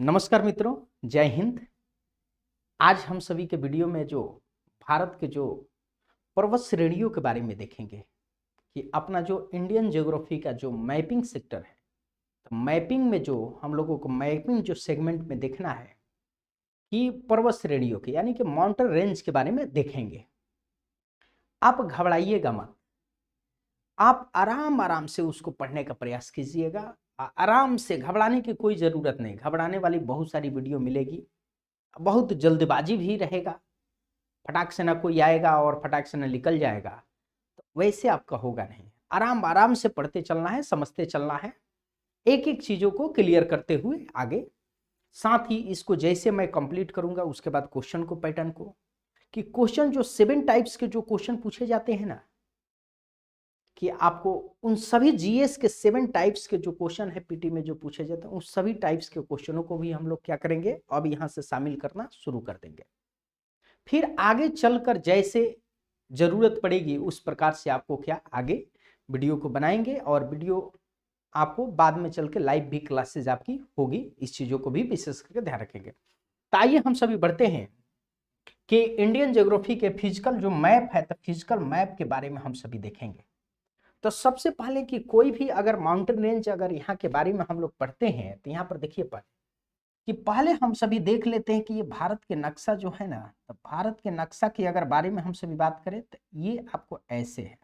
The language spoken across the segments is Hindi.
नमस्कार मित्रों, जय हिंद। आज हम सभी के वीडियो में जो भारत के जो पर्वत श्रेणियों के बारे में देखेंगे कि अपना जो इंडियन ज्योग्राफी का जो मैपिंग सेक्टर है, तो मैपिंग में जो हम लोगों को मैपिंग जो सेगमेंट में देखना है कि पर्वत श्रेणियों के यानी कि माउंटेन रेंज के बारे में देखेंगे। आप घबराइएगा मत, आप आराम आराम से उसको पढ़ने का प्रयास कीजिएगा। आराम से, घबराने की कोई ज़रूरत नहीं। घबराने वाली बहुत सारी वीडियो मिलेगी, बहुत जल्दबाजी भी रहेगा, फटाक से ना कोई आएगा और फटाक से ना निकल जाएगा, तो वैसे आपका होगा नहीं। आराम आराम से पढ़ते चलना है, समझते चलना है, एक एक चीज़ों को क्लियर करते हुए आगे। साथ ही इसको जैसे मैं कंप्लीट करूंगा उसके बाद क्वेश्चन को, पैटर्न को, कि क्वेश्चन जो 7 टाइप्स के जो क्वेश्चन पूछे जाते हैं ना, कि आपको उन सभी जीएस के 7 टाइप्स के जो क्वेश्चन है पीटी में जो पूछे जाते हैं, उन सभी टाइप्स के क्वेश्चनों को भी हम लोग क्या करेंगे, अब यहाँ से शामिल करना शुरू कर देंगे। फिर आगे चलकर जैसे जरूरत पड़ेगी उस प्रकार से आपको क्या आगे वीडियो को बनाएंगे, और वीडियो आपको बाद में चल के लाइव भी क्लासेज आपकी होगी। इस चीजों को भी विशेष करके ध्यान रखेंगे। तो आइए हम सभी बढ़ते हैं कि इंडियन ज्योग्राफी के फिजिकल जो मैप है, तो फिजिकल मैप के बारे में हम सभी देखेंगे। तो सबसे पहले कि कोई भी अगर माउंटेन रेंज अगर यहाँ के बारे में हम लोग पढ़ते हैं, तो यहाँ पर देखिए कि पहले हम सभी देख लेते हैं कि ये भारत के नक्शा जो है ना, तो भारत के नक्शा की अगर बारे में हम सभी बात करें तो ये आपको ऐसे है,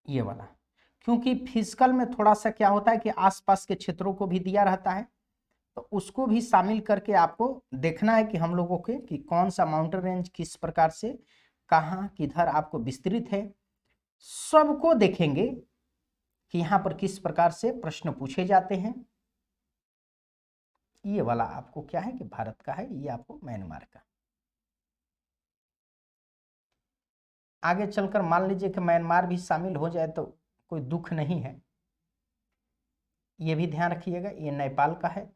ये वाला। क्योंकि फिजिकल में थोड़ा सा क्या होता है कि आसपास के क्षेत्रों को भी दिया रहता है, तो उसको भी शामिल करके आपको देखना है कि हम लोगों के कि कौन सा माउंटेन रेंज किस प्रकार से कहाँ किधर आपको विस्तृत है, सबको देखेंगे कि यहाँ पर किस प्रकार से प्रश्न पूछे जाते हैं। ये वाला आपको क्या है कि भारत का है, ये आपको म्यांमार का। आगे चलकर मान लीजिए कि म्यांमार भी शामिल हो जाए तो कोई दुख नहीं है, ये भी ध्यान रखिएगा। ये नेपाल का है,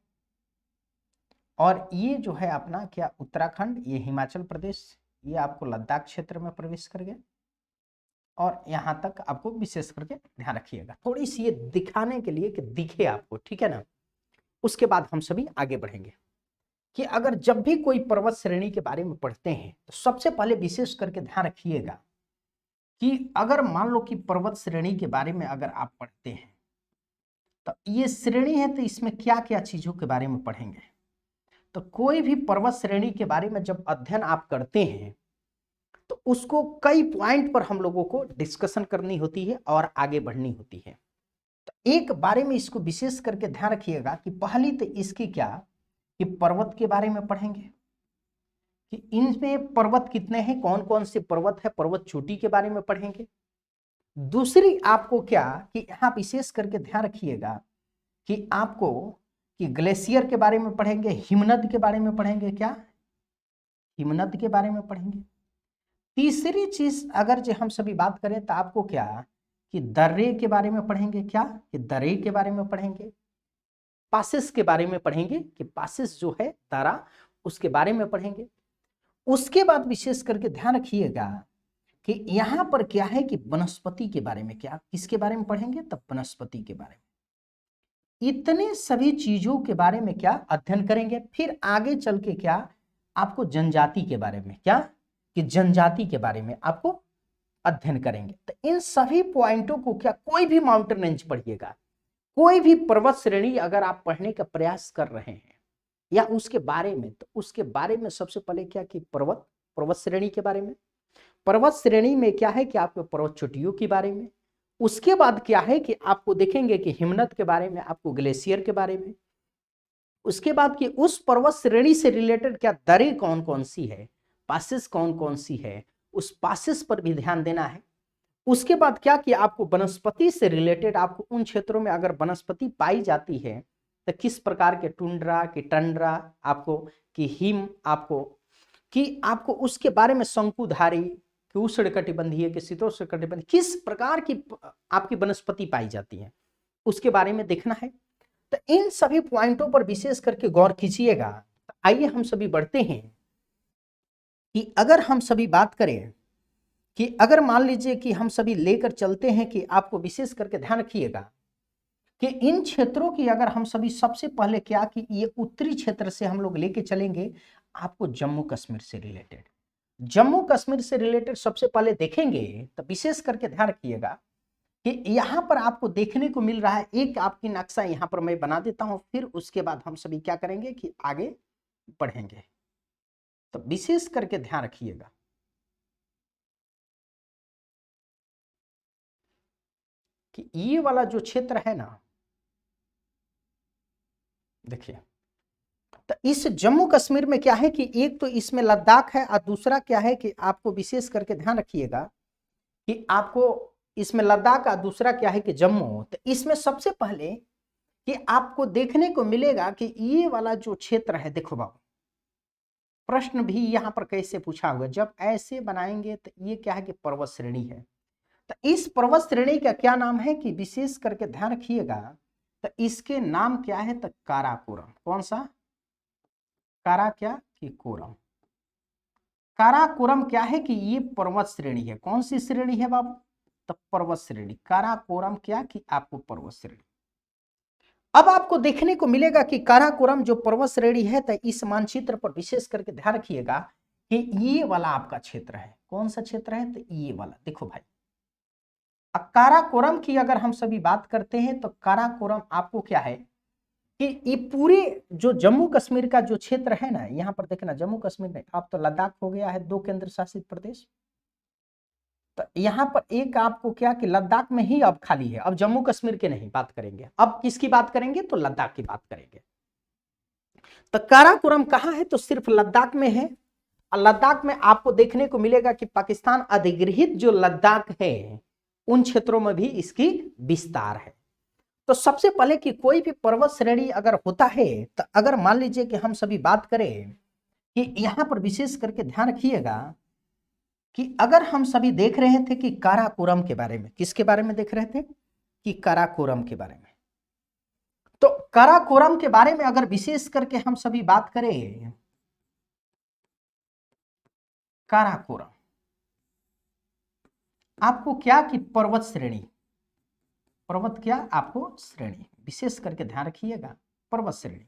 और ये जो है अपना क्या उत्तराखंड, ये हिमाचल प्रदेश, ये आपको लद्दाख क्षेत्र में प्रवेश कर गया। और यहाँ तक आपको विशेष करके ध्यान रखिएगा, थोड़ी सी ये दिखाने के लिए कि दिखे आपको, ठीक है ना। उसके बाद हम सभी आगे बढ़ेंगे कि अगर जब भी कोई पर्वत श्रेणी के बारे में पढ़ते हैं तो सबसे पहले विशेष करके ध्यान रखिएगा कि अगर मान लो कि पर्वत श्रेणी के बारे में अगर आप पढ़ते हैं, तो ये श्रेणी है, तो इसमें क्या क्या चीजों के बारे में पढ़ेंगे। तो कोई भी पर्वत श्रेणी के बारे में जब अध्ययन आप करते हैं तो उसको कई पॉइंट पर हम लोगों को डिस्कशन करनी होती है और आगे बढ़नी होती है। तो एक बारे में इसको विशेष करके ध्यान रखिएगा कि पहली तो इसकी क्या कि पर्वत के बारे में पढ़ेंगे कि इनमें पर्वत कितने हैं, कौन कौन से पर्वत है, पर्वत चोटी के बारे में पढ़ेंगे। दूसरी आपको क्या कि यहाँ विशेष करके ध्यान रखिएगा कि आपको कि ग्लेशियर के बारे में पढ़ेंगे, हिमनद के बारे में पढ़ेंगे, क्या हिमनद के बारे में पढ़ेंगे। तीसरी चीज अगर जो हम सभी बात करें तो आपको क्या कि दर्रे के बारे में पढ़ेंगे, क्या कि दर्रे के बारे में पढ़ेंगे। पासेस के बारे में पढ़ेंगे कि पासेस जो है तारा, उसके बारे में पढ़ेंगे। उसके बाद विशेष करके ध्यान रखिएगा कि यहाँ पर क्या है कि वनस्पति के बारे में, क्या किसके बारे में पढ़ेंगे, तब वनस्पति के बारे में। इतने सभी चीजों के बारे में क्या अध्ययन करेंगे। फिर आगे चल के क्या आपको जनजाति के बारे में, क्या कि जनजाति के बारे में आपको अध्ययन करेंगे। तो इन सभी पॉइंटों को क्या कोई भी माउंटेन रेंज पढ़िएगा, कोई भी पर्वत श्रेणी अगर आप पढ़ने का प्रयास कर रहे हैं या उसके बारे में, तो उसके बारे में सबसे पहले क्या कि पर्वत श्रेणी के बारे में, पर्वत श्रेणी में क्या है कि आपको पर्वत चोटियों के बारे में। उसके बाद क्या है कि आपको देखेंगे कि हिमनद के बारे में, आपको ग्लेशियर के बारे में। उसके बाद कि उस पर्वत श्रेणी से रिलेटेड क्या दरें कौन कौन सी है, पासेस कौन कौन सी है, उस पासेस पर भी ध्यान देना है। उसके बाद क्या कि आपको वनस्पति से रिलेटेड, आपको उन क्षेत्रों में अगर वनस्पति पाई जाती है तो किस प्रकार के टुंड्रा की टंड्रा आपको कि हिम आपको कि आपको उसके बारे में शंकुधारी कि उष्णकटिबंधीय कि शीतोष्णकटिबंधीय किस प्रकार की आपकी वनस्पति पाई जाती है, उसके बारे में देखना है। तो इन सभी पॉइंटों पर विशेष करके गौर कीजिएगा। तो आइए हम सभी बढ़ते हैं कि अगर हम सभी बात करें कि अगर मान लीजिए कि हम सभी लेकर चलते हैं कि आपको विशेष करके ध्यान रखिएगा कि इन क्षेत्रों की अगर हम सभी सबसे पहले क्या कि ये उत्तरी क्षेत्र से हम लोग लेके चलेंगे आपको जम्मू कश्मीर से रिलेटेड। जम्मू कश्मीर से रिलेटेड सबसे पहले देखेंगे तो विशेष करके ध्यान रखिएगा कि यहां पर आपको देखने को मिल रहा है एक आपकी नक्शा यहां पर मैं बना देता हूं, फिर उसके बाद हम सभी क्या करेंगे कि आगे बढ़ेंगे। तो विशेष करके ध्यान रखिएगा कि ये वाला जो क्षेत्र है ना, देखिए तो इस जम्मू कश्मीर में क्या है कि एक तो इसमें लद्दाख है और दूसरा क्या है कि आपको विशेष करके ध्यान रखिएगा कि आपको इसमें लद्दाख और दूसरा क्या है कि जम्मू। तो इसमें सबसे पहले कि आपको देखने को मिलेगा कि ये वाला जो क्षेत्र है, देखो बाबू प्रश्न भी यहां पर कैसे पूछा हुआ, जब ऐसे बनाएंगे तो ये क्या है कि पर्वत श्रेणी है। तो इस पर्वत श्रेणी का क्या नाम है कि विशेष करके ध्यान रखिएगा, तो इसके नाम क्या है तो काराकोरम। कौन सा? कारा क्या कि कोरम। काराकोरम क्या है कि ये पर्वत श्रेणी है। कौन सी श्रेणी है बाबू? तो पर्वत श्रेणी। काराकोरम क्या कि आपको पर्वत श्रेणी। अब आपको देखने को मिलेगा कि काराकोरम जो पर्वत श्रेणी है, तो इस मानचित्र पर विशेष करके ध्यान रखिएगा कि ये वाला आपका क्षेत्र है। कौन सा क्षेत्र है? तो ये वाला। देखो भाई काराकोरम की अगर हम सभी बात करते हैं तो काराकोरम आपको क्या है कि ये पूरे जो जम्मू कश्मीर का जो क्षेत्र है ना, यहां पर देखना जम्मू कश्मीर नहीं, अब तो लद्दाख हो गया है 2 केंद्र शासित प्रदेश। तो यहां पर एक आपको क्या कि लद्दाख में ही अब खाली है, अब जम्मू कश्मीर के नहीं बात करेंगे, अब किसकी बात करेंगे तो लद्दाख की बात करेंगे। तो काराकोरम कहां है? तो सिर्फ लद्दाख में है। और लद्दाख में आपको देखने को मिलेगा कि पाकिस्तान अधिगृहित जो लद्दाख है उन क्षेत्रों में भी इसकी विस्तार है। तो सबसे पहले कि कोई भी पर्वत श्रेणी अगर होता है, तो अगर मान लीजिए कि हम सभी बात करें कि यहां पर विशेष करके ध्यान रखिएगा कि अगर हम सभी देख रहे थे कि काराकोरम के बारे में, किसके बारे में देख रहे थे कि काराकोरम के बारे में, तो काराकोरम के बारे में अगर विशेष करके हम सभी बात करें, काराकोरम आपको क्या कि पर्वत श्रेणी, पर्वत क्या आपको श्रेणी, विशेष करके ध्यान रखिएगा पर्वत श्रेणी।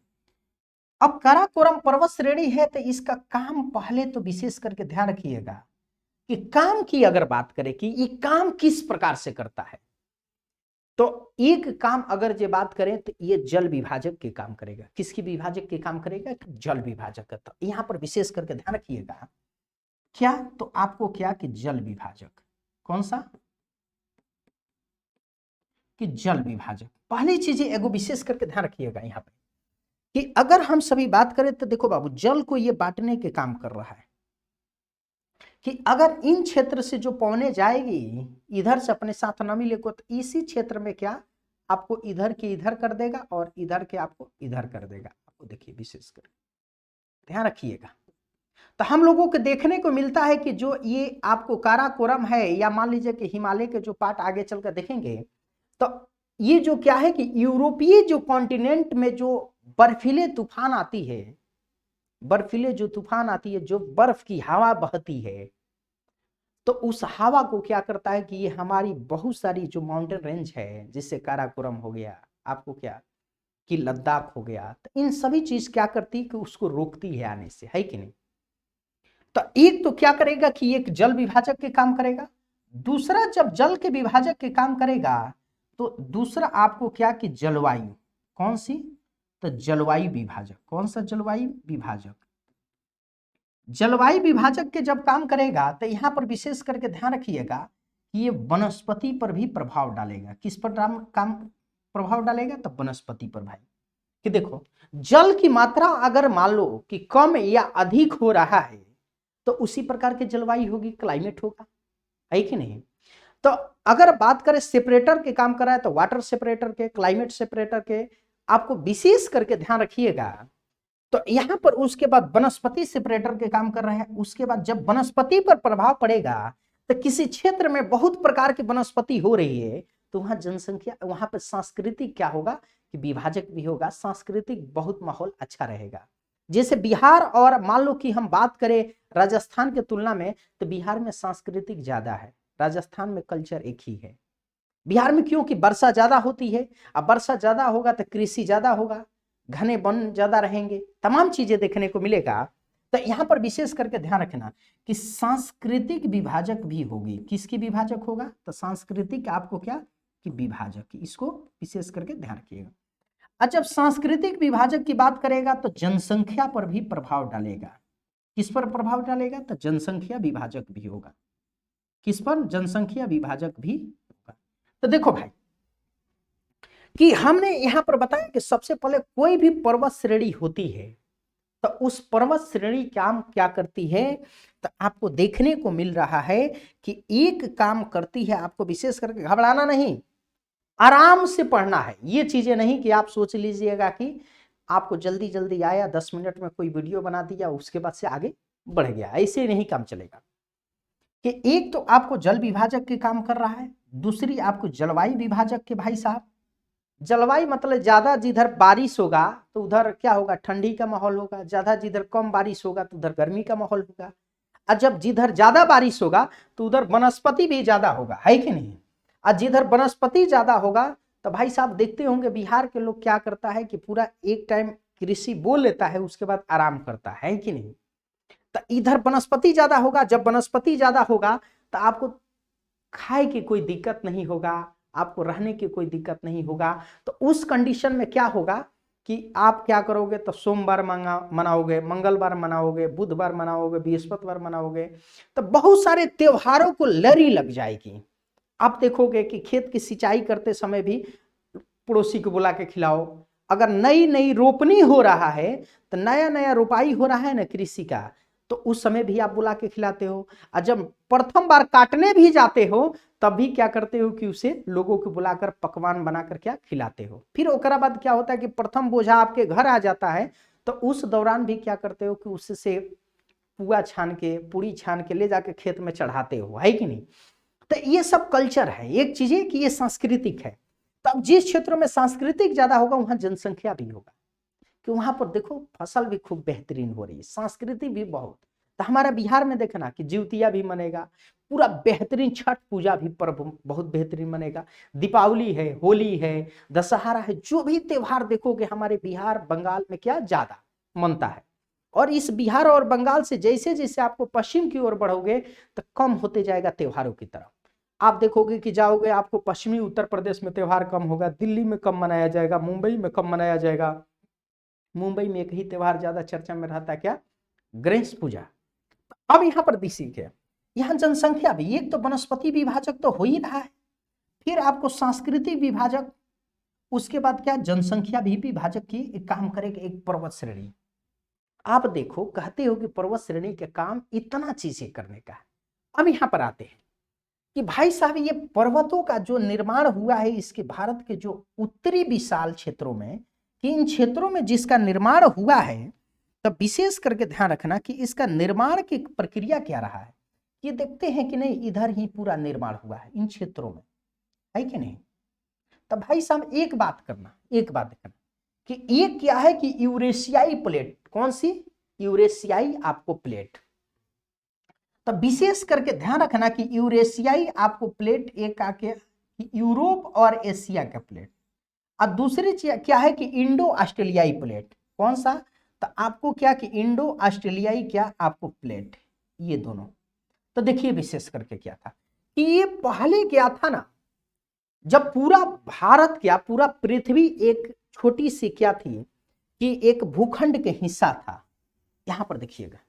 अब काराकोरम पर्वत श्रेणी है तो इसका काम पहले तो विशेष करके ध्यान रखिएगा कि काम की अगर बात करें कि ये काम किस प्रकार से करता है, तो एक काम अगर ये बात करें तो ये जल विभाजक के काम करेगा। किसकी विभाजक के काम करेगा? जल विभाजक का। तो यहां पर विशेष करके ध्यान रखिएगा क्या, तो आपको क्या कि जल विभाजक। कौन सा? कि जल विभाजक। पहली चीजें एगो विशेष करके ध्यान रखिएगा यहां पे कि अगर हम सभी बात करें तो देखो बाबू जल को ये बांटने के काम कर रहा है कि अगर इन क्षेत्र से जो पौने जाएगी इधर से अपने साथ न मिले को, तो इसी क्षेत्र में क्या आपको इधर के इधर कर देगा और इधर के आपको इधर कर देगा। आपको देखिए विशेष कर ध्यान रखिएगा। तो हम लोगों को देखने को मिलता है कि जो ये आपको काराकोरम है, या मान लीजिए कि हिमालय के जो पार्ट आगे चलकर देखेंगे, तो ये जो क्या है कि यूरोपीय जो कॉन्टिनेंट में जो बर्फीले तूफान आती है, बर्फीले जो तूफान आती है, जो बर्फ की हवा बहती है, तो उस हवा को क्या करता है कि ये हमारी बहुत सारी जो माउंटेन रेंज है, जिससे काराकोरम हो गया, आपको क्या कि लद्दाख हो गया, तो इन सभी चीज क्या करती है कि उसको रोकती है आने से, है कि नहीं। तो एक तो क्या करेगा कि एक जल विभाजक के काम करेगा, दूसरा जब जल के विभाजक के काम करेगा तो दूसरा आपको क्या कि जलवायु। कौन सी? तो जलवायु विभाजक। कौन सा? जलवायु विभाजक। जलवायु विभाजक के जब काम करेगा तो यहां पर विशेष करके ध्यान रखिएगा कि ये वनस्पति पर भी प्रभाव डालेगा। किस पर काम प्रभाव डालेगा? तो वनस्पति पर भाई। कि देखो जल की मात्रा अगर मान लो कि कम या अधिक हो रहा है तो उसी प्रकार की जलवायु होगी, क्लाइमेट होगा, है कि नहीं। तो अगर बात करें सेपरेटर के काम कर रहा है तो वाटर सेपरेटर के, क्लाइमेट सेपरेटर के, आपको विशेष करके ध्यान रखिएगा। तो यहां पर उसके बाद वनस्पति सेपरेटर के काम कर रहे हैं। उसके बाद जब वनस्पति पर प्रभाव पड़ेगा तो किसी क्षेत्र में बहुत प्रकार की वनस्पति हो रही है तो वहां जनसंख्या, वहां पर सांस्कृतिक क्या होगा कि विभाजक भी होगा, सांस्कृतिक बहुत माहौल अच्छा रहेगा। जैसे बिहार और मान लो कि हम बात करें राजस्थान के तुलना में, तो बिहार में सांस्कृतिक ज्यादा है, राजस्थान में कल्चर एक ही है। बिहार में क्योंकि वर्षा ज्यादा होती है, अब वर्षा ज्यादा होगा तो कृषि ज्यादा होगा, घने वन ज्यादा रहेंगे, तमाम चीजें देखने को मिलेगा। तो यहाँ पर विशेष करके ध्यान रखना कि सांस्कृतिक विभाजक भी होगी। किसकी विभाजक होगा? तो सांस्कृतिक आपको क्या कि विभाजक, इसको विशेष करके ध्यान रखिएगा। और जब सांस्कृतिक विभाजक की बात करेगा तो जनसंख्या पर भी प्रभाव डालेगा। किस पर प्रभाव डालेगा? तो जनसंख्या विभाजक भी होगा। किस पर? जनसंख्या विभाजक भी होगा। तो देखो भाई कि हमने यहां पर बताया कि सबसे पहले कोई भी पर्वत श्रेणी होती है तो उस पर्वत श्रेणी काम क्या करती है, तो आपको देखने को मिल रहा है कि एक काम करती है। आपको विशेष करके घबराना नहीं, आराम से पढ़ना है। ये चीजें नहीं कि आप सोच लीजिएगा कि आपको जल्दी जल्दी आया, 10 मिनट में कोई वीडियो बना दिया, उसके बाद से आगे बढ़ गया, ऐसे नहीं काम चलेगा। कि एक तो आपको जल विभाजक के काम कर रहा है, दूसरी आपको जलवायु विभाजक के। भाई साहब जलवायु मतलब ज्यादा जिधर बारिश होगा तो उधर क्या होगा? ठंडी का माहौल होगा, ज्यादा जिधर कम बारिश होगा तो उधर गर्मी का माहौल होगा। और जब जिधर ज्यादा बारिश होगा तो उधर वनस्पति भी ज्यादा होगा, है कि नहीं? और जिधर वनस्पति ज्यादा होगा तो भाई साहब देखते होंगे बिहार के लोग क्या करता है कि पूरा एक टाइम कृषि बोल लेता है, उसके बाद आराम करता है कि नहीं? तो इधर वनस्पति ज्यादा होगा, जब वनस्पति ज्यादा होगा तो आपको खाए की कोई दिक्कत नहीं होगा, आपको रहने की कोई दिक्कत नहीं होगा। तो उस कंडीशन में क्या होगा कि आप क्या करोगे? तो सोमवार मनाओगे, मंगलवार मनाओगे, बुधवार मनाओगे, बृहस्पतिवार मनाओगे, तो बहुत सारे त्योहारों को लड़ी लग जाएगी। आप देखोगे कि खेत की सिंचाई करते समय भी पड़ोसी को बुला के खिलाओ। अगर नई नई रोपनी हो रहा है तो नया नया रोपाई हो रहा है ना कृषि का, तो उस समय भी आप बुला के खिलाते हो। और जब प्रथम बार काटने भी जाते हो तब भी क्या करते हो कि उसे लोगों को बुलाकर पकवान बनाकर क्या खिलाते हो। फिर ओकरा बाद क्या होता है कि प्रथम बोझा आपके घर आ जाता है तो उस दौरान भी क्या करते हो कि उससे पुआ छान के, पूरी छान के ले जाके खेत में चढ़ाते हो, है कि नहीं? तो ये सब कल्चर है। एक चीज है कि ये सांस्कृतिक है। तो अब जिस क्षेत्रों में सांस्कृतिक ज्यादा होगा वहां जनसंख्या भी होगा, कि वहां पर देखो फसल भी खूब बेहतरीन हो रही है, संस्कृति भी बहुत। तो हमारा बिहार में देखना कि जिउतिया भी मनेगा, पूरा बेहतरीन छठ पूजा भी पर्व बहुत बेहतरीन मनेगा, दीपावली है, होली है, दशहरा है, जो भी त्योहार देखोगे हमारे बिहार बंगाल में क्या ज्यादा मनता है। और इस बिहार और बंगाल से जैसे जैसे आपको पश्चिम की ओर बढ़ोगे तो कम होते जाएगा त्योहारों की तरफ। आप देखोगे कि जाओगे आपको पश्चिमी उत्तर प्रदेश में त्योहार कम होगा, दिल्ली में कम मनाया जाएगा, मुंबई में कम मनाया जाएगा। मुंबई में एक ही त्योहार ज्यादा चर्चा में रहता है, क्या? गणेश पूजा। अब यहाँ पर दिसीक है, यहाँ जनसंख्या भी, एक तो वनस्पति विभाजक तो हो ही रहा है, फिर आपको सांस्कृतिक विभाजक, उसके बाद क्या जनसंख्या भी विभाजक की एक काम करेगा, एक पर्वत श्रेणी। आप देखो कहते हो कि पर्वत श्रेणी के काम इतना चीजें करने का है। अब यहाँ पर आते हैं कि भाई साहब ये पर्वतों का जो निर्माण हुआ है इसके भारत के जो उत्तरी विशाल क्षेत्रों में, कि इन क्षेत्रों में जिसका निर्माण हुआ है, तब विशेष करके ध्यान रखना कि इसका निर्माण की प्रक्रिया क्या रहा है। ये देखते हैं कि नहीं इधर ही पूरा निर्माण हुआ है इन क्षेत्रों में, है कि नहीं? तब भाई साहब एक बात देखना कि ये क्या है कि यूरेशियाई प्लेट, कौन सी? यूरेशियाई आपको प्लेट। तब विशेष करके ध्यान रखना कि यूरेशियाई आपको प्लेट एक आके यूरोप और एशिया का प्लेट, और दूसरी चीज क्या है कि इंडो ऑस्ट्रेलियाई प्लेट। कौन सा? तो आपको क्या कि इंडो ऑस्ट्रेलियाई क्या आपको प्लेट, ये दोनों। तो देखिए विशेष करके क्या था कि ये पहले क्या था ना, जब पूरा भारत क्या पूरा पृथ्वी एक छोटी सी क्या थी कि एक भूखंड के हिस्सा था। यहां पर देखिएगा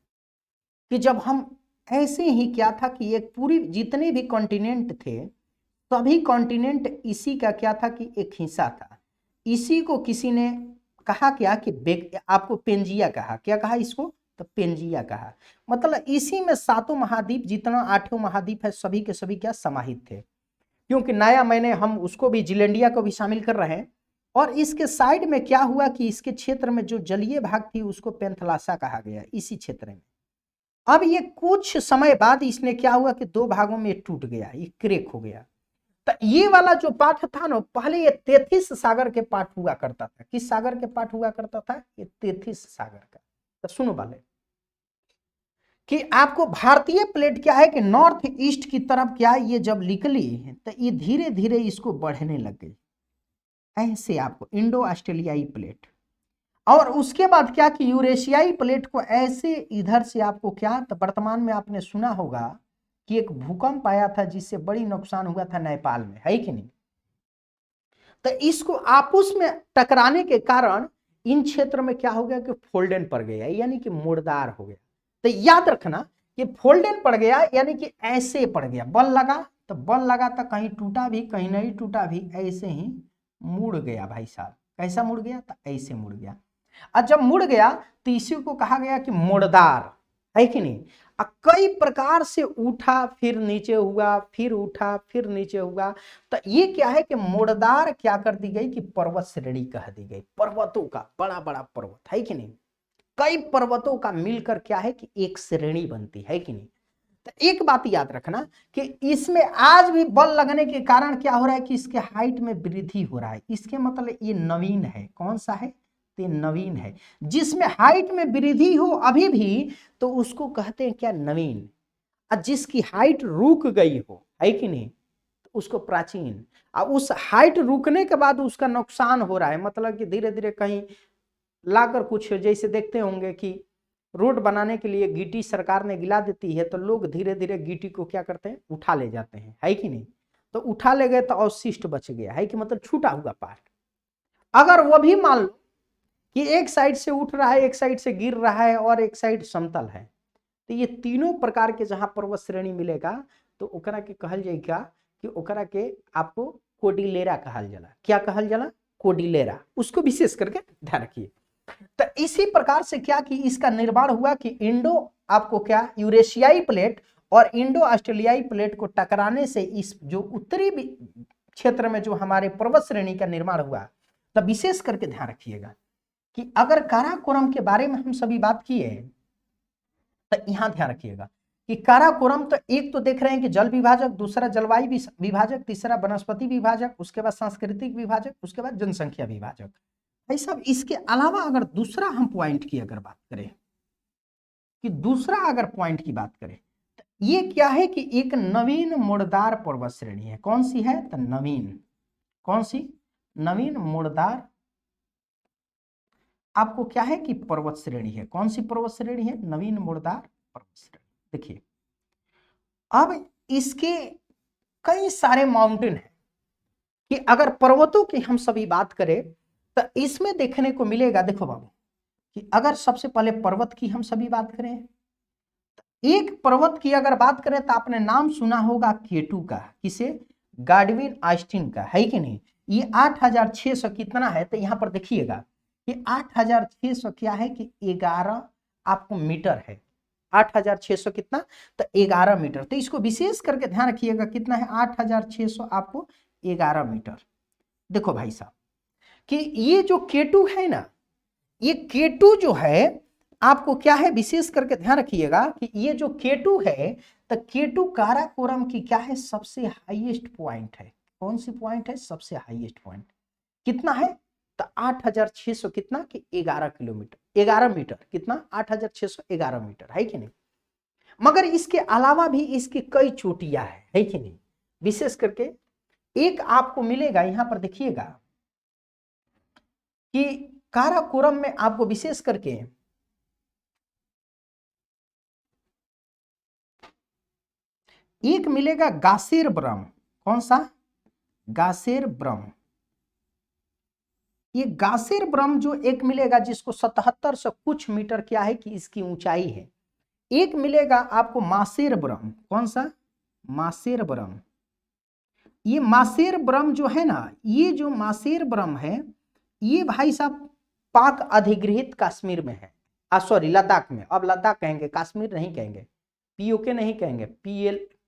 कि जब हम ऐसे ही क्या था कि एक पूरी जितने भी कॉन्टिनेंट थे सभी कॉन्टिनेंट इसी का क्या था कि एक हिस्सा था। इसी को किसी ने कहा क्या कि आपको पेंजिया कहा, क्या कहा इसको? तो पेंजिया कहा। मतलब इसी में सातों महाद्वीप, जितना 8 महाद्वीप है सभी के सभी क्या समाहित थे। क्योंकि नया मैंने हम उसको भी जिलेंडिया को भी शामिल कर रहे हैं। और इसके साइड में क्या हुआ कि इसके क्षेत्र में जो जलीय भाग थी उसको पेंथलासा कहा गया इसी क्षेत्र में। अब ये कुछ समय बाद इसने क्या हुआ कि 2 भागों में टूट गया, ये क्रेक हो गया। तो ये वाला जो पाठ था ना, पहले ये तेथिस सागर के पाठ हुआ करता था। किस सागर के पाठ हुआ करता था? ये तेथिस सागर का। तो सुनो वाले कि आपको भारतीय प्लेट क्या है कि नॉर्थ ईस्ट की तरफ क्या है, ये जब निकली तो ये धीरे धीरे इसको बढ़ने लग गई, ऐसे आपको इंडो ऑस्ट्रेलियाई प्लेट। और उसके बाद क्या कि यूरेशियाई प्लेट को ऐसे इधर से आपको क्या, तो वर्तमान में आपने सुना होगा कि एक भूकंप आया था जिससे बड़ी नुकसान हुआ था नेपाल में, है कि नहीं। तो इसको आपस में टकराने के कारण इन क्षेत्र में क्या हो गया कि फोल्डन पड़ गया, यानी कि मुड़दार हो गया। तो याद रखना कि फोल्डन पड़ गया यानी कि ऐसे पड़ गया, बल लगा तो बल लगा तो कहीं टूटा भी कहीं नहीं टूटा भी, ऐसे ही मुड़ गया भाई साहब। कैसा मुड़ गया, तो ऐसे मुड़ गया। और जब मुड़ गया तो इसी को कहा गया कि मुड़दार, है कि नहीं। कई प्रकार से उठा फिर नीचे हुआ, फिर उठा फिर नीचे हुआ। तो ये क्या है कि मुड़दार क्या कर दी गई कि पर्वत श्रेणी कह दी गई, पर्वतों का बड़ा बड़ा पर्वत, है कि नहीं। कई पर्वतों का मिलकर क्या है कि एक श्रेणी बनती है कि नहीं। तो एक बात याद रखना कि इसमें आज भी बल लगने के कारण क्या हो रहा है कि इसके हाइट में वृद्धि हो रहा है। इसके मतलब ये नवीन है, कौन सा है, तो नवीन है। जिसमें हाइट में वृद्धि हो अभी भी तो उसको कहते हैं क्या, नवीन। और जिसकी हाइट रुक गई हो, है कि नहीं, तो उसको प्राचीन। और उस हाइट रुकने के बाद उसका नुकसान हो रहा है, मतलब कि धीरे धीरे कहीं लाकर कुछ, जैसे देखते होंगे कि रोड बनाने के लिए गिट्टी सरकार ने गिला देती है तो लोग धीरे धीरे गिट्टी को क्या करते हैं, उठा ले जाते हैं, है कि नहीं। तो उठा ले गए तो अवशिष्ट बच गया, है कि मतलब छूटा हुआ पार्ट। अगर वो भी मान लो कि एक साइड से उठ रहा है, एक साइड से गिर रहा है और एक साइड समतल है, तो ये तीनों प्रकार के जहां पर्वत श्रेणी मिलेगा तो ओकरा के कहल जाएगा कि ओकरा के आपको कोडिलेरा कहल जाला। क्या कहल जाला, कोडिलेरा। उसको विशेष करके ध्यान रखिए। तो इसी प्रकार से क्या कि इसका निर्माण हुआ कि इंडो आपको क्या, यूरेशियाई प्लेट और इंडो ऑस्ट्रेलियाई प्लेट को टकराने से इस जो उत्तरी क्षेत्र में जो हमारे पर्वत श्रेणी का निर्माण हुआ। तो विशेष करके ध्यान रखिएगा कि अगर काराकोरम के बारे में हम सभी बात किए तो यहां ध्यान रखिएगा कि काराकोरम तो एक तो देख रहे हैं कि जल विभाजक, दूसरा जलवायु विभाजक, तीसरा वनस्पति विभाजक, उसके बाद सांस्कृतिक विभाजक, उसके बाद जनसंख्या विभाजक। भाई साहब इसके अलावा अगर दूसरा हम पॉइंट की अगर बात करें कि दूसरा अगर पॉइंट की बात करें तो ये क्या है कि एक नवीन मुड़दार पर्वत श्रेणी है। कौन सी है, तो नवीन। कौन सी, नवीन मुड़दार आपको क्या है कि पर्वत श्रेणी है। कौन सी पर्वत श्रेणी है, नवीन मुड़दार पर्वत श्रेणी। देखिए अब इसके कई सारे माउंटेन हैं कि अगर पर्वतों की हम सभी बात करें तो इसमें देखने को मिलेगा, देखो बाबू कि अगर सबसे पहले पर्वत की हम सभी बात करें तो एक पर्वत की अगर बात करें तो आपने नाम सुना होगा केटू का, किसे, गाडविन ऑस्टिन का, है कि नहीं। ये 8600 कितना है, तो यहां पर देखिएगा कि 8600 क्या है कि 11 आपको मीटर है। 8600 कितना, तो 11 मीटर। तो इसको विशेष करके ध्यान रखिएगा कितना है, 8600 आपको 11 मीटर। देखो भाई साहब कि ये जो केटू है ना, ये केटू जो है आपको क्या है, विशेष करके ध्यान रखिएगा कि ये जो केटू है तो केटू काराकोरम की क्या है, सबसे हाईएस्ट पॉइंट है। कौन सी पॉइंट है, सबसे हाईएस्ट पॉइंट। कितना है, तो 8600 कितना कि 11 किलोमीटर, 11 मीटर, कितना 8611 मीटर, है कि नहीं। मगर इसके अलावा भी इसकी कई चोटियां है कि नहीं। विशेष करके एक आपको मिलेगा यहां पर देखिएगा कि काराकोरम में आपको विशेष करके एक मिलेगा गासेर ब्रह्म। कौन सा, गासेर ब्रह्म। ये गासेर ब्रह्म जो एक मिलेगा जिसको 7700 कुछ मीटर क्या है कि इसकी ऊंचाई है। एक मिलेगा आपको मासेर ब्रह्म। कौन सा, मासेर ब्रह्म। ये मासेर ब्रह्म जो है ना, ये जो मासेर ब्रह्म है ये भाई साहब पाक अधिगृहित कश्मीर में है, सॉरी लद्दाख में। अब लद्दाख कहेंगे, कश्मीर नहीं कहेंगे, पीओके नहीं कहेंगे,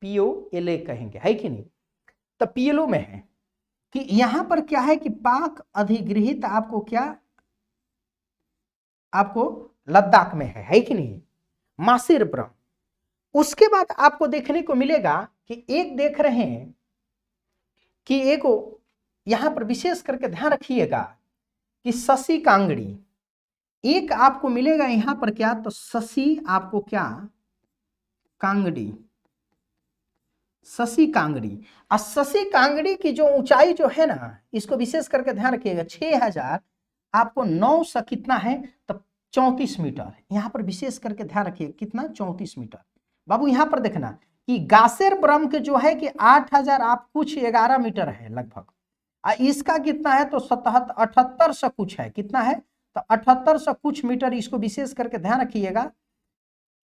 POLA कहेंगे, है कि नहीं। तो PLO में है कि यहां पर क्या है कि पाक अधिगृहित आपको क्या, आपको लद्दाख में है कि नहीं, मासेर ब्रह्म। उसके बाद आपको देखने को मिलेगा कि एक देख रहे हैं कि एक यहां पर विशेष करके ध्यान रखिएगा कि शशि कांगड़ी। एक आपको मिलेगा यहां पर क्या, तो शशि आपको क्या, कांगड़ी, शशि कांगड़ी। और शशि कांगड़ी की जो ऊंचाई जो है ना, इसको विशेष करके ध्यान रखिएगा, 6000 आपको 900 कितना है, तब 34 मीटर। यहां पर विशेष करके ध्यान रखिए कितना, 34 मीटर। बाबू यहां पर देखना कि गासेर ब्रह्म के जो है कि 8000 आप कुछ 11 मीटर है लगभग, और इसका कितना है तो 7800 कुछ है, कितना है तो 7800 कुछ मीटर। इसको विशेष करके ध्यान रखिएगा,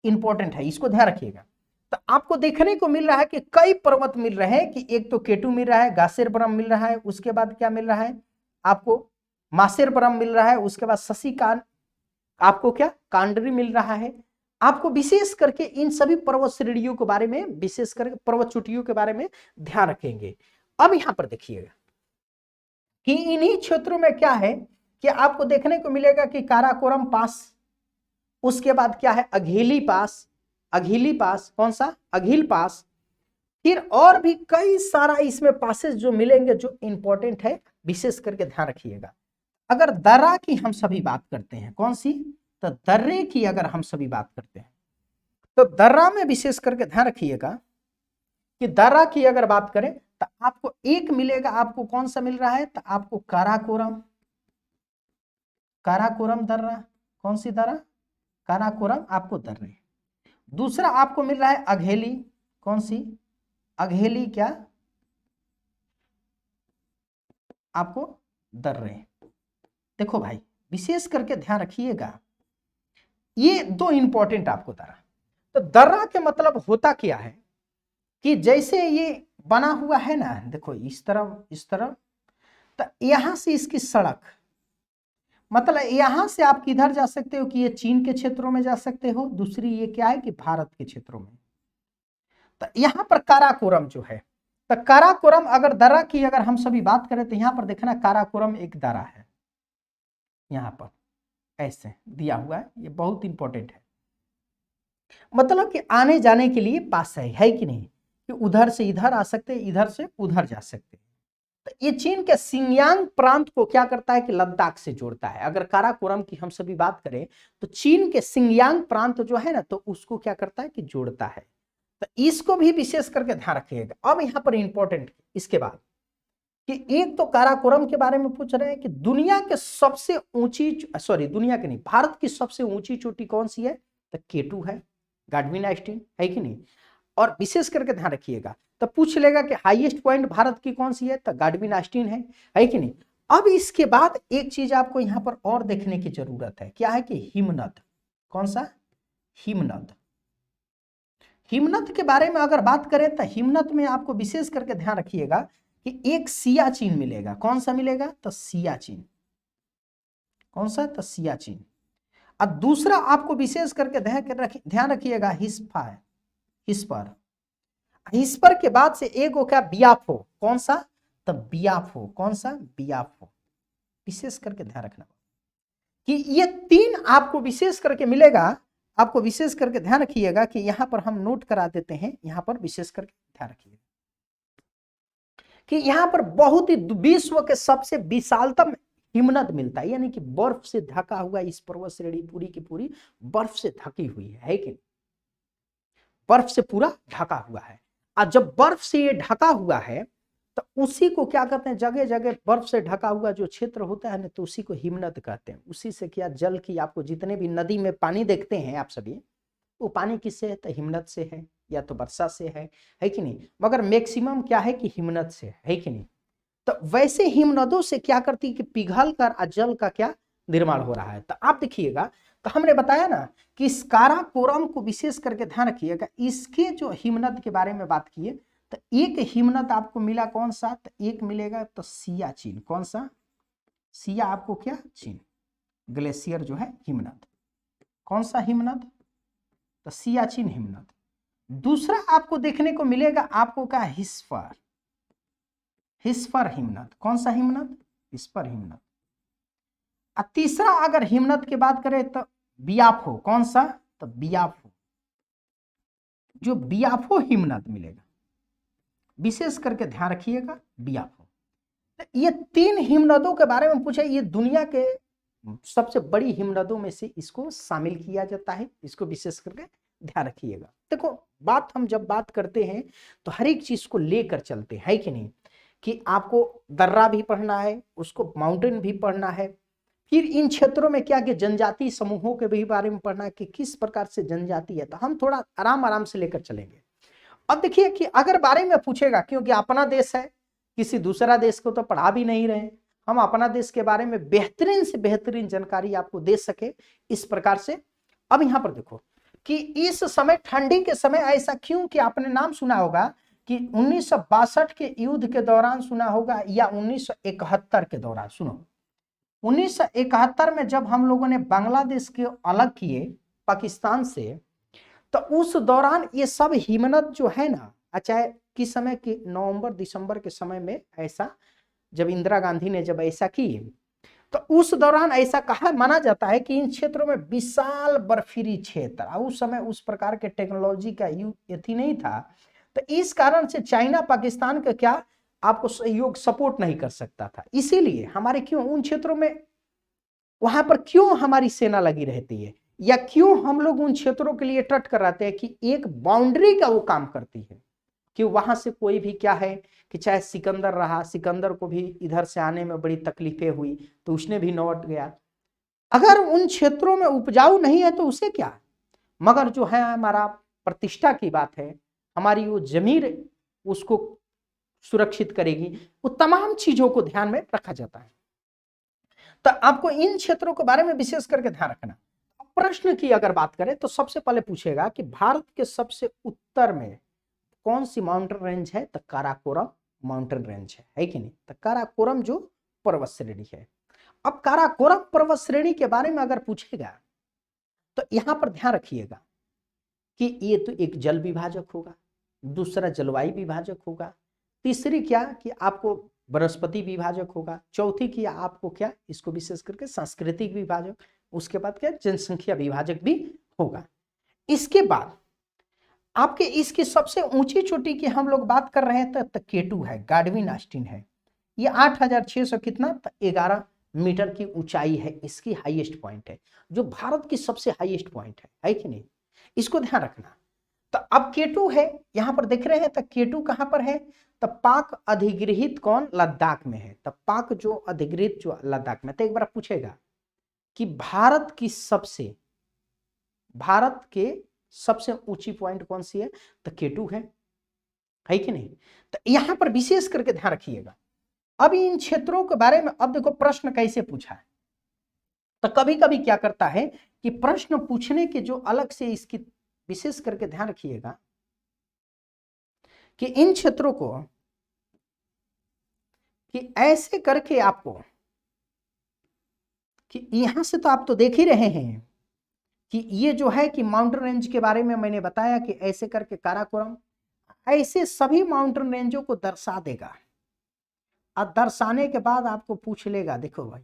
इंपॉर्टेंट है, इसको ध्यान रखिएगा। तो आपको देखने को मिल रहा है कि कई पर्वत मिल रहे हैं, कि एक तो केटू मिल रहा है, गासेर ब्रह्म मिल रहा है, उसके बाद क्या मिल रहा है आपको, मासेर ब्रह्म मिल रहा है, उसके बाद शशिकांत आपको क्या कांडरी मिल रहा है। आपको विशेष करके इन सभी पर्वत श्रेणियों के बारे में, विशेष करके पर्वत चोटियों के बारे में ध्यान रखेंगे। अब यहां पर देखिएगा कि इन्हीं क्षेत्रों में क्या है कि आपको देखने को मिलेगा कि काराकोरम पास, उसके बाद क्या है अघिली पास, अघिली पास, कौन सा अघिल पास, फिर और भी कई सारा इसमें पासेस जो मिलेंगे जो इंपॉर्टेंट है, विशेष करके ध्यान रखिएगा। अगर दर्रा की हम सभी बात करते हैं, कौन सी, तो दर्रे की अगर हम सभी बात करते हैं, तो दर्रा में विशेष करके ध्यान रखिएगा कि दर्रा की अगर बात करें तो आपको एक मिलेगा, आपको कौन सा मिल रहा है, तो आपको काराकोरम, काराकोरम दर्रा, कौन सी दर्रा, काराकोरम आपको दर्रे। दूसरा आपको मिल रहा है अघेली, कौन सी, अघेली क्या आपको दर्रे। देखो भाई विशेष करके ध्यान रखिएगा, ये दो इंपॉर्टेंट आपको दर्रा। तो दर्रा के मतलब होता क्या है कि जैसे ये बना हुआ है ना, देखो इस तरफ इस तरफ, तो यहां से इसकी सड़क, मतलब यहां से आप किधर जा सकते हो कि ये चीन के क्षेत्रों में जा सकते हो, दूसरी ये क्या है कि भारत के क्षेत्रों में। तो यहां पर काराकोरम जो है, तो काराकोरम अगर दर्रा की अगर हम सभी बात करें तो यहां पर देखना काराकोरम एक दर्रा है, यहां पर ऐसे दिया हुआ है, ये बहुत इंपॉर्टेंट है, मतलब कि आने जाने के लिए पास है कि नहीं, कि उधर से इधर आ सकते, इधर से उधर जा सकते। तो ये चीन के सिंगयांग प्रांत को क्या करता है कि लद्दाख से जोड़ता है। अगर काराकोरम की हम सभी बात करें तो चीन के सिंगयांग प्रांत जो है ना, तो उसको क्या करता है कि जोड़ता है। तो इसको भी विशेष करके ध्यान रखिएगा। अब यहां पर इंपॉर्टेंट इसके बाद कि एक तो काराकोरम के बारे में पूछ रहे हैं कि दुनिया के सबसे ऊंची, सॉरी दुनिया के नहीं, भारत की सबसे ऊंची चोटी कौन सी है, तो केटू है, गाडविन आइस्टीन है कि नहीं। और विशेष करके ध्यान रखिएगा, तो पूछ लेगा कि हाईएस्ट पॉइंट भारत की कौन सी है, तो गाडविन आइस्टीन है कि नहीं। अब इसके बाद एक चीज आपको यहां पर और देखने की जरूरत है, क्या है कि हिमनद, कौन सा, हिमनद। हिमनद के बारे में अगर बात करें तो हिमनद में आपको विशेष करके ध्यान रखिएगा कि एक सियाचिन मिलेगा, कौन सा मिलेगा, तो सियाचिन, कौन सा, तो सियाचिन। और दूसरा आपको विशेष करके ध्यान रखिएगा हिस्पर, हिस्पर, हिस्पर के बाद से एक हो क्या बियाफो, कौन सा, तो बियाफो, कौन सा, बियाफो। विशेष करके ध्यान रखना कि ये तीन आपको विशेष करके मिलेगा। आपको विशेष करके ध्यान रखिएगा कि यहां पर हम नोट करा देते हैं, यहां पर विशेष करके ध्यान रखिएगा कि यहां पर बहुत ही विश्व के सबसे विशालतम हिमनद मिलता है, यानी कि बर्फ से ढका हुआ इस पर्वत श्रेणी पूरी की पूरी बर्फ से ढकी हुई है कि बर्फ से पूरा ढका हुआ है। और जब बर्फ से ये ढका हुआ है तो उसी को क्या कहते हैं, जगह जगह बर्फ से ढका हुआ जो क्षेत्र होता है ना, तो उसी को हिमनद कहते हैं। उसी से क्या जल की, आपको जितने भी नदी में पानी देखते हैं आप सभी, वो पानी किससे है, तो हिमनद से है, या तो वर्षा से है कि नहीं, मगर मैक्सिमम क्या है कि हिमनद से है कि नहीं। तो वैसे हिमनदों से क्या करती है कि पिघल कर जल का क्या निर्माण हो रहा है। तो आप देखिएगा, तो हमने बताया ना कि इस काराकोरम को विशेष करके ध्यान रखिएगा, इसके जो हिमनद के बारे में बात किए तो एक हिमनद आपको मिला कौन सा, तो एक मिलेगा तो सियाचिन, कौन सा, सिया आपको क्या, चीन, ग्लेशियर जो है हिमनद, कौन सा हिमनद, तो सियाचिन हिमनद। दूसरा आपको देखने को मिलेगा आपको क्या, हिस्पर, हिस्पर हिमनद, कौन सा हिमनद, हिस्पर हिमनद। और तीसरा अगर हिमनद की बात करें तो बियाफो, कौन सा, तो बियाफो, जो बियाफो हिमनद मिलेगा, विशेष करके ध्यान रखिएगा बियाफो। तो ये तीन हिमनदों के बारे में पूछा, ये दुनिया के सबसे बड़ी हिमनदों में से इसको शामिल किया जाता है, इसको विशेष करके ध्यान रखिएगा। देखो बात हम जब बात करते हैं तो हर एक चीज को लेकर चलते हैं, है कि नहीं, कि आपको दर्रा भी पढ़ना है, उसको माउंटेन भी पढ़ना है, फिर इन क्षेत्रों में क्या कि जनजाति समूहों के भी बारे में पढ़ना है कि किस प्रकार से जनजाति है। तो हम थोड़ा आराम आराम से लेकर चलेंगे। अब देखिए कि अगर बारे में पूछेगा, क्योंकि अपना देश है, किसी दूसरा देश को तो पढ़ा भी नहीं रहे, हम अपना देश के बारे में बेहतरीन से बेहतरीन जानकारी आपको दे सके इस प्रकार से। अब यहां पर देखो कि इस समय ठंडी के समय ऐसा क्यों, कि आपने नाम सुना होगा कि 1962 के युद्ध के दौरान सुना होगा या 1971 के दौरान, सुनो 1971 में जब हम लोगों ने बांग्लादेश के अलग किए पाकिस्तान से, तो उस दौरान ये सब हिमनद जो है ना, अच्छा किस समय की, नवंबर दिसंबर के समय में, ऐसा जब इंदिरा गांधी ने जब ऐसा की, तो उस दौरान ऐसा कहा माना जाता है कि इन क्षेत्रों में विशाल बर्फीली क्षेत्र, उस समय उस प्रकार के टेक्नोलॉजी का यथी नहीं था, तो इस कारण से चाइना पाकिस्तान का क्या आपको सहयोग सपोर्ट नहीं कर सकता था। इसीलिए हमारे क्यों उन क्षेत्रों में, वहां पर क्यों हमारी सेना लगी रहती है, या क्यों हम लोग उन क्षेत्रों के लिए तट कराते हैं कि एक बाउंड्री का वो काम करती है, कि वहां से कोई भी क्या है कि चाहे सिकंदर रहा, सिकंदर को भी इधर से आने में बड़ी तकलीफें हुई तो उसने भी लौट गया। अगर उन क्षेत्रों में उपजाऊ नहीं है तो उसे क्या, मगर जो है हमारा प्रतिष्ठा की बात है, हमारी वो जमीर उसको सुरक्षित करेगी, वो तमाम चीजों को ध्यान में रखा जाता है। तो आपको इन क्षेत्रों के बारे में विशेष करके ध्यान रखना। प्रश्न की अगर बात करें तो सबसे पहले पूछेगा कि भारत के सबसे उत्तर में कौन सी माउंटेन रेंज है, तो काराकोरम माउंटेन रेंज है कि नहीं, तो काराकोरम जो पर्वत श्रेणी है। अब काराकोरम पर्वत श्रेणी के बारे में अगर पूछेगा तो यहां पर ध्यान रखिएगा कि ये तो एक जल विभाजक होगा, दूसरा जलवायु विभाजक होगा, तीसरी क्या कि आपको वनस्पति विभाजक होगा, चौथी की आपको क्या इसको विशेष करके सांस्कृतिक विभाजक, उसके बाद क्या जनसंख्या विभाजक भी होगा। इसके बाद आपके इसकी सबसे ऊंची चोटी की हम लोग बात कर रहे हैं तो केटू है, गाडविन आस्टिन है, ये 8600 कितना 11 मीटर की ऊंचाई है, इसकी हाईएस्ट पॉइंट है, जो भारत की सबसे हाईएस्ट पॉइंट है कि नहीं, इसको ध्यान रखना। तो अब केटू है, यहां पर देख रहे हैं, तो केटू कहां पर है, तो पाक अधिगृहित कौन, लद्दाख में है, तो पाक जो अधिगृहित जो लद्दाख में। तो एक बार पूछेगा कि भारत के सबसे ऊंची पॉइंट कौन सी है, तो केटू है कि नहीं। तो यहां पर विशेष करके ध्यान रखिएगा। अब इन क्षेत्रों के बारे में अब देखो प्रश्न कैसे पूछा है, तो कभी कभी क्या करता है कि प्रश्न पूछने के जो अलग से इसकी विशेष करके ध्यान रखिएगा कि इन क्षेत्रों को कि ऐसे करके आपको, कि यहां से तो आप तो देख ही रहे हैं कि ये जो है कि माउंटेन रेंज के बारे में मैंने बताया कि ऐसे करके काराकोरम, ऐसे सभी माउंटेन रेंजों को दर्शा देगा, और दर्शाने के बाद आपको पूछ लेगा, देखो भाई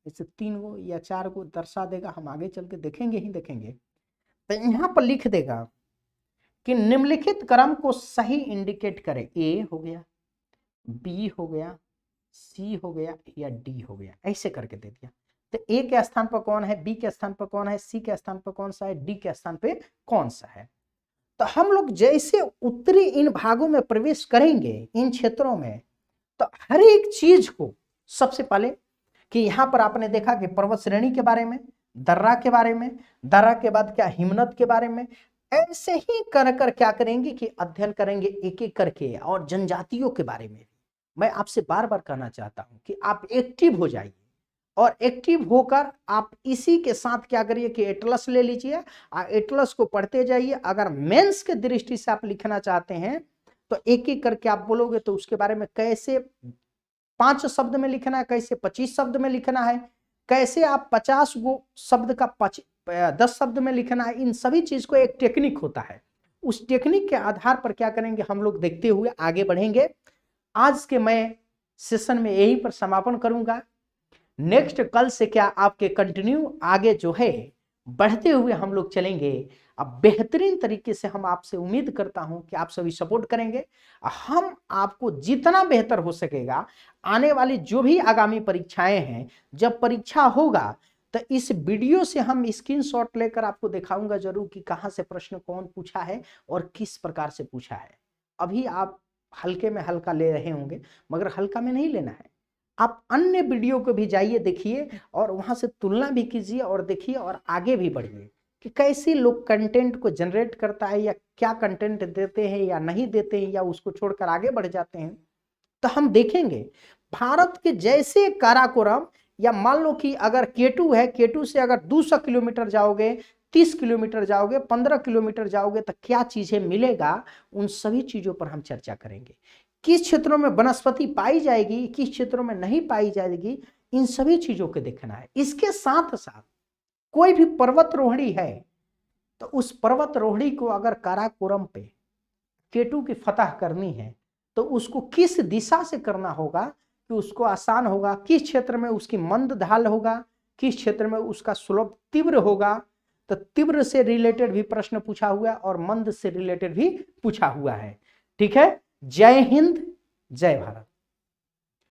जैसे 3 को या 4 को दर्शा देगा, हम आगे चल के देखेंगे ही देखेंगे, तो यहां पर लिख देगा कि निम्नलिखित क्रम को सही इंडिकेट करे, ए हो गया, बी हो गया, सी हो गया या डी हो गया, ऐसे करके दे दिया। तो ए के स्थान पर कौन है, बी के स्थान पर कौन है, सी के स्थान पर कौन सा है, डी के स्थान पे कौन सा है। तो हम लोग जैसे उत्तरी इन भागों में प्रवेश करेंगे इन क्षेत्रों में, तो हर एक चीज को सबसे पहले कि यहां पर आपने देखा कि पर्वत श्रेणी के बारे में, दर्रा के बारे में, दर्रा के बाद क्या हिमनद के बारे में, ऐसे ही कर कर क्या करेंगे कि अध्ययन करेंगे एक एक करके, और जनजातियों के बारे में। मैं आपसे बार बार कहना चाहता हूं कि आप एक्टिव हो जाइए, और एक्टिव होकर आप इसी के साथ क्या करिए कि एटलस ले लीजिए और एटलस को पढ़ते जाइए। अगर मेंस के दृष्टि से आप लिखना चाहते हैं तो एक एक करके आप बोलोगे तो उसके बारे में कैसे 5 शब्द में लिखना है, कैसे 25 शब्द में लिखना है, कैसे आप 50 गो शब्द का 10 शब्द में लिखना है, इन सभी चीज को एक टेक्निक होता है। उस टेक्निक के आधार पर क्या करेंगे हम लोग देखते हुए आगे बढ़ेंगे। आज के मैं सेशन में यही पर समापन करूंगा। नेक्स्ट कल से क्या आपके कंटिन्यू आगे जो है बढ़ते हुए हम लोग चलेंगे। अब बेहतरीन तरीके से हम आपसे उम्मीद करता हूं कि आप सभी सपोर्ट करेंगे। हम आपको जितना बेहतर हो सकेगा आने वाली जो भी आगामी परीक्षाएं हैं, जब परीक्षा होगा तो इस वीडियो से हम स्क्रीनशॉट लेकर आपको दिखाऊंगा जरूर कि कहां से प्रश्न कौन पूछा है और किस प्रकार से पूछा है। अभी आप हल्के में हल्का ले रहे होंगे, मगर हल्का में नहीं लेना है। आप अन्य वीडियो को भी जाइए, देखिए और वहां से तुलना भी कीजिए और देखिए और आगे भी बढ़िए कि कैसे लोग कंटेंट को जनरेट करता है, या क्या कंटेंट देते हैं या नहीं देते हैं, या उसको छोड़कर आगे बढ़ जाते हैं। तो हम देखेंगे भारत के जैसे काराकोरम, या मान लो कि अगर केटू है, केटू से अगर 200 किलोमीटर जाओगे, 30 किलोमीटर जाओगे, 15 किलोमीटर जाओगे तो क्या चीजें मिलेगा, उन सभी चीजों पर हम चर्चा करेंगे। किस क्षेत्रों में वनस्पति पाई जाएगी, किस क्षेत्रों में नहीं पाई जाएगी, इन सभी चीजों को देखना है। इसके साथ साथ कोई भी पर्वतरोहणी है तो उस पर्वतरोहणी को अगर काराकोरम पे केटू की फतह करनी है तो उसको किस दिशा से करना होगा कि उसको आसान होगा, किस क्षेत्र में उसकी मंद ढाल होगा, किस क्षेत्र में उसका स्लोप तीव्र होगा। तो तीव्र से रिलेटेड भी प्रश्न पूछा हुआ है और मंद से रिलेटेड भी पूछा हुआ है। ठीक है, जय हिंद, जय भारत।